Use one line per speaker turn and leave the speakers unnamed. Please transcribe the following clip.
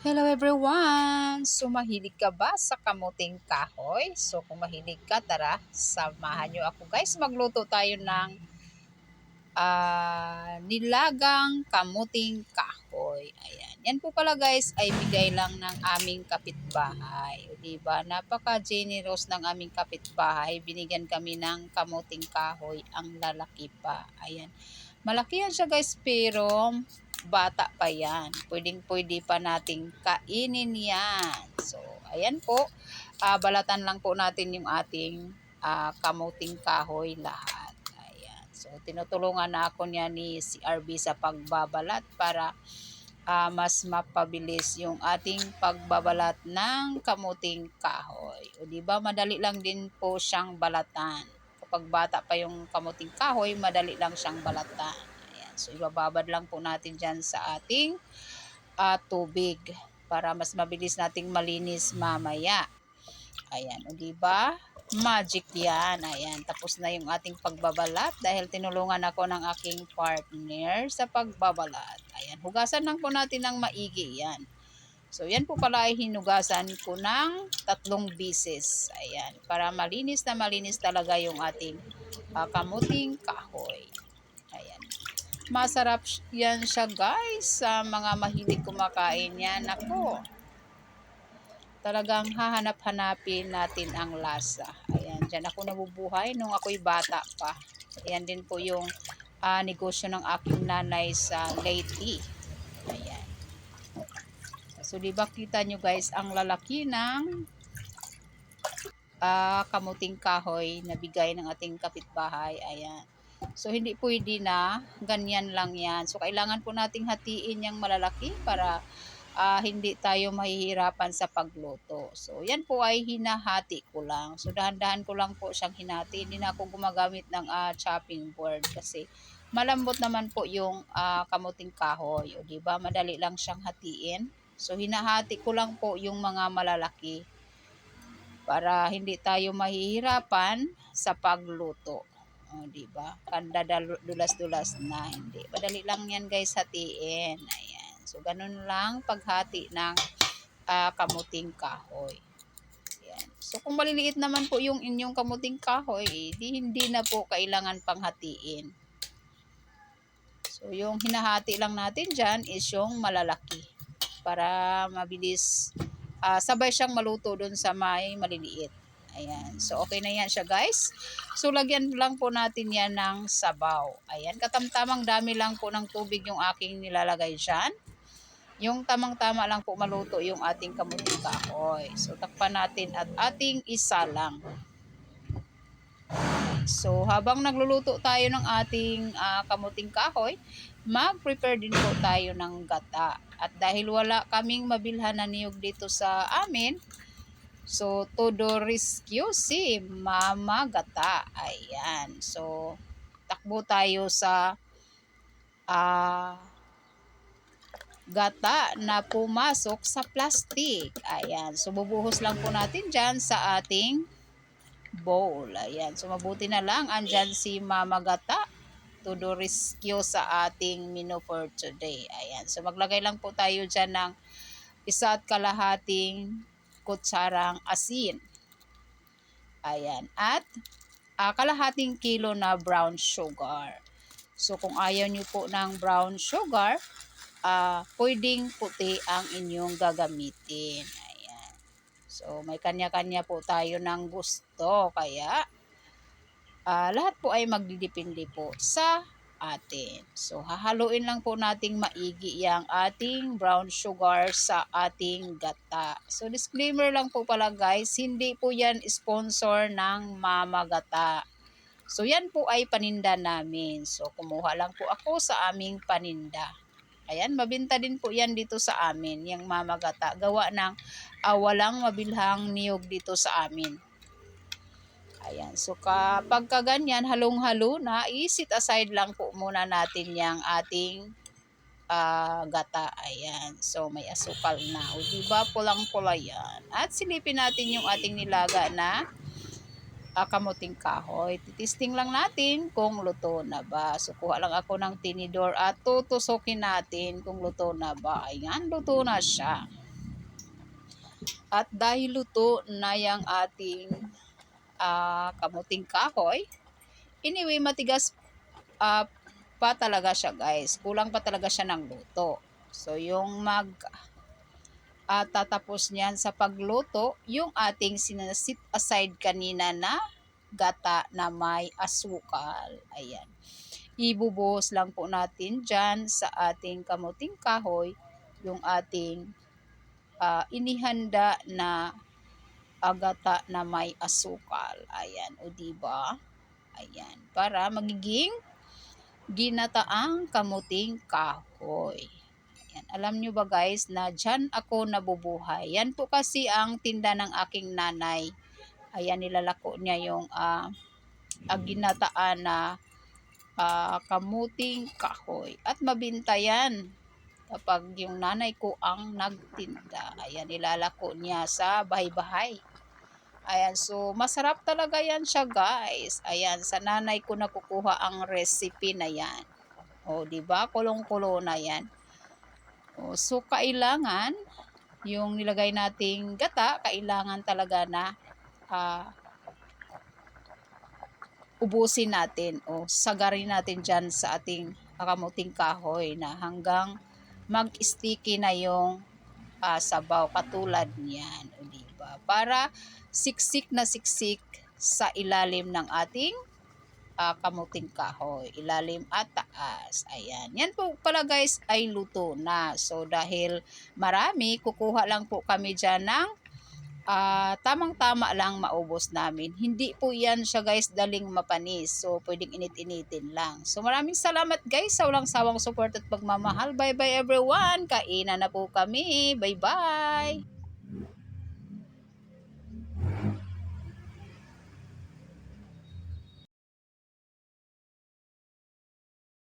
Hello everyone! So mahilig ka ba sa kamuting kahoy? So kung mahilig ka, tara, samahan nyo ako guys. Magluto tayo ng nilagang kamuting kahoy. Ayan. Yan po pala guys ay bigay lang ng aming kapitbahay. O diba? Napaka-generous ng aming kapitbahay. Binigyan kami ng kamuting kahoy. Ang lalaki pa. Ayan. Malaki yan siya guys pero bata pa yan. Pwedeng-pwede pa nating kainin yan. So, ayan po. Balatan lang po natin yung ating kamuting kahoy lahat. Ayan. So, tinutulungan na ako niya ni si RB sa pagbabalat para mas mapabilis yung ating pagbabalat ng kamuting kahoy. O di ba madali lang din po siyang balatan. Kapag bata pa yung kamuting kahoy, madali lang siyang balatan. Ayan. So ibababad lang po natin diyan sa ating tubig para mas mabilis nating malinis mamaya. Ayan, o di ba? Magic 'yan. Ayan, tapos na yung ating pagbabalat dahil tinulungan ako ng aking partner sa pagbabalat. Ayan, hugasan lang po natin ng maigi 'yan. So, yan po pala ay hinugasan ko ng 3 beses. Ayan, para malinis na malinis talaga yung ating kamuting kahoy. Ayan. Masarap yan siya guys sa mga mahilig kumakain yan. Ako, talagang hahanap-hanapin natin ang lasa. Ayan, dyan ako nabubuhay nung ako'y bata pa. Ayan din po yung negosyo ng aking nanay sa Leyte. Ayan. So, di ba kita nyo guys, ang lalaki ng kamuting kahoy na bigay ng ating kapitbahay. Ayan. So, hindi pwede na. Ganyan lang yan. So, kailangan po nating hatiin yung malalaki para hindi tayo mahihirapan sa pagluto. So, yan po ay hinahati ko lang. So, dahan-dahan ko lang po siyang hinati. Hindi na ako gumagamit ng chopping board kasi malambot naman po yung kamuting kahoy. O, diba? Madali lang siyang hatiin. So, hinahati ko lang po yung mga malalaki para hindi tayo mahihirapan sa pagluto. O, diba? Kanda dulas-dulas na. Hindi. Madali lang yan guys hatiin. Ayan. So, ganun lang paghati ng kamuting kahoy. Ayan. So, kung maliliit naman po yung inyong kamuting kahoy, hindi na po kailangan panghatiin. So, yung hinahati lang natin dyan is yung malalaki para mabilis sabay siyang maluto dun sa may maliliit. Ayan. So, okay na yan siya, guys. So, lagyan lang po natin yan ng sabaw. Ayan. Katamtamang dami lang po ng tubig yung aking nilalagay dyan. Yung tamang-tama lang po maluto yung ating kamuting kahoy. So, takpan natin at ating isalang. So, habang nagluluto tayo ng ating kamuting kahoy, mag-prepare din po tayo ng gata. At dahil wala kaming mabilhan na niyog dito sa amin, so, to the rescue si Mama Gata. Ayan. So, takbo tayo sa gata na pumasok sa plastic. Ayan. So, bubuhos lang po natin dyan sa ating bowl. Ayan. So, mabuti na lang. Andyan si Mama Gata to the rescue sa ating menu for today. Ayan. So, maglagay lang po tayo dyan ng 1.5 kutsarang asin. Ayan. At kalahating kilo na brown sugar. So, kung ayaw nyo po ng brown sugar, pwedeng puti ang inyong gagamitin. Ayan. So, may kanya-kanya po tayo ng gusto. Kaya, lahat po ay magdidepende po sa atin. So, hahaluin lang po nating maigi yung ating brown sugar sa ating gata. So, disclaimer lang po pala guys, hindi po yan sponsor ng Mama Gata. So, yan po ay paninda namin. So, kumuha lang po ako sa aming paninda. Ayan, mabinta din po yan dito sa amin, yung Mama Gata. Gawa ng walang mabilhang niyog dito sa amin. Ayan, so kapag kaganyan, halong-halo na, i-set aside lang po muna natin yung ating gata. Ayan, so may asukal na. O diba, pulang-pula yan. At silipin natin yung ating nilaga na kamuting kahoy. Titisting lang natin kung luto na ba. So, kuha lang ako ng tinidor at tutusukin natin kung luto na ba. Ayan, luto na siya. At dahil luto na yung ating kamuting kahoy, anyway, matigas pa talaga siya guys. Kulang pa talaga siya ng luto. So yung tatapos niyan sa pagluto, yung ating sinasit aside kanina na gata na may asukal. Ayan. Ibubuhos lang po natin dyan sa ating kamuting kahoy yung ating inihanda na gata na may asukal. Ayan, o diba? Ayan, para magiging ginataang kamuting kahoy. Ayan, alam nyo ba guys na dyan ako nabubuhay. Yan po kasi ang tinda ng aking nanay. Ayan, nilalako niya yung ginataan na kamuting kahoy. At mabinta yan kapag yung nanay ko ang nagtinda. Ayan, nilalako niya sa bahay-bahay. Ayan, so masarap talaga yan siya guys. Ayan, sa nanay ko nakukuha ang recipe na yan. O, di ba? Kulong-kulo na yan. O, so kailangan yung nilagay nating gata, kailangan talaga na ubusin natin o sagarin natin dyan sa ating kamuting kahoy na hanggang mag-sticky na yung sabaw katulad niyan, o diba? Para siksik na siksik sa ilalim ng ating kamuting kahoy, ilalim at taas. Ayan. Yan po pala guys ay luto na. So dahil marami, kukuha lang po kami dyan ng tamang-tama lang maubos namin. Hindi po yan siya guys daling mapanis. So pwedeng init-initin lang. So maraming salamat guys sa walang sawang support at pagmamahal. Bye bye everyone. Kainan na po kami. Bye bye.